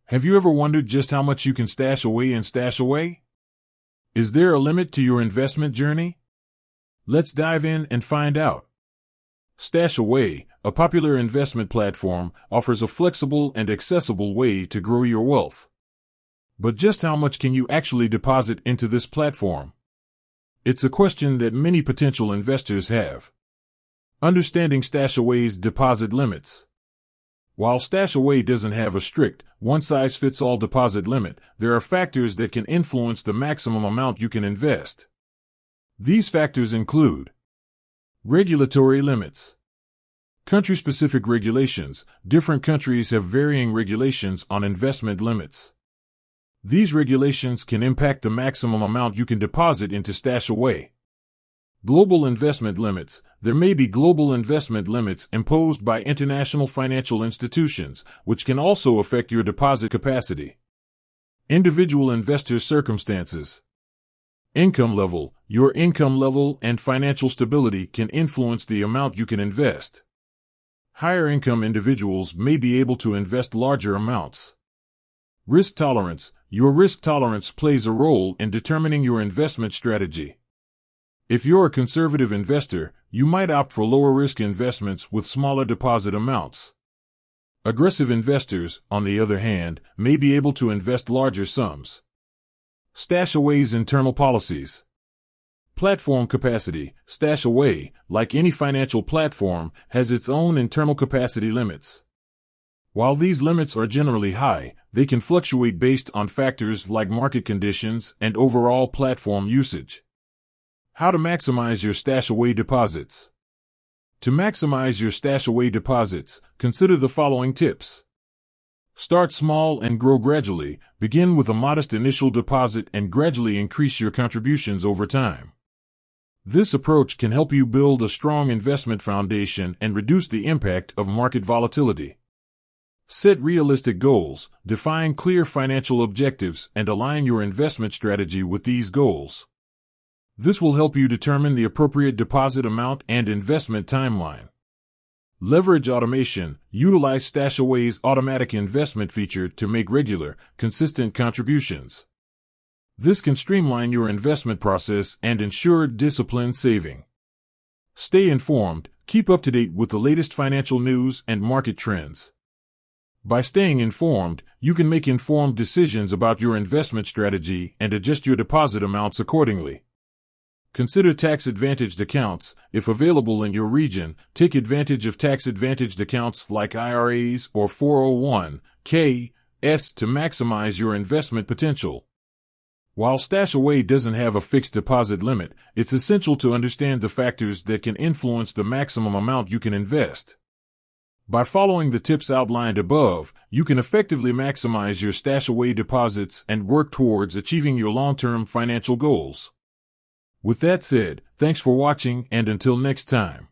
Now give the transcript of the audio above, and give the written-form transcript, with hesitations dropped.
Have you ever wondered just how much you can stash away in StashAway? Is there a limit to your investment journey? Let's dive in and find out. StashAway, a popular investment platform, offers a flexible and accessible way to grow your wealth. But just how much can you actually deposit into this platform? It's a question that many potential investors have. Understanding StashAway's deposit limits. While StashAway doesn't have a strict, one-size-fits-all deposit limit, there are factors that can influence the maximum amount you can invest. These factors include regulatory limits. Country-specific regulations. Different countries have varying regulations on investment limits. These regulations can impact the maximum amount you can deposit into StashAway. Global investment limits. There may be global investment limits imposed by international financial institutions, which can also affect your deposit capacity. Individual investor circumstances. Income level. Your income level and financial stability can influence the amount you can invest. Higher income individuals may be able to invest larger amounts. Risk tolerance. Your risk tolerance plays a role in determining your investment strategy. If you're a conservative investor, you might opt for lower-risk investments with smaller deposit amounts. Aggressive investors, on the other hand, may be able to invest larger sums. StashAway's internal policies. Platform capacity. StashAway, like any financial platform, has its own internal capacity limits. While these limits are generally high, they can fluctuate based on factors like market conditions and overall platform usage. How to maximize your StashAway deposits. To maximize your StashAway deposits, consider the following tips. Start small and grow gradually. Begin with a modest initial deposit and gradually increase your contributions over time. This approach can help you build a strong investment foundation and reduce the impact of market volatility. Set realistic goals. Define clear financial objectives and align your investment strategy with these goals. This will help you determine the appropriate deposit amount and investment timeline. Leverage automation. Utilize StashAway's automatic investment feature to make regular, consistent contributions. This can streamline your investment process and ensure disciplined saving. Stay informed. Keep up to date with the latest financial news and market trends. By staying informed, you can make informed decisions about your investment strategy and adjust your deposit amounts accordingly. Consider tax-advantaged accounts. If available in your region, take advantage of tax-advantaged accounts like IRAs or 401(k)s to maximize your investment potential. While StashAway doesn't have a fixed deposit limit, it's essential to understand the factors that can influence the maximum amount you can invest. By following the tips outlined above, you can effectively maximize your StashAway deposits and work towards achieving your long-term financial goals. With that said, thanks for watching, and until next time.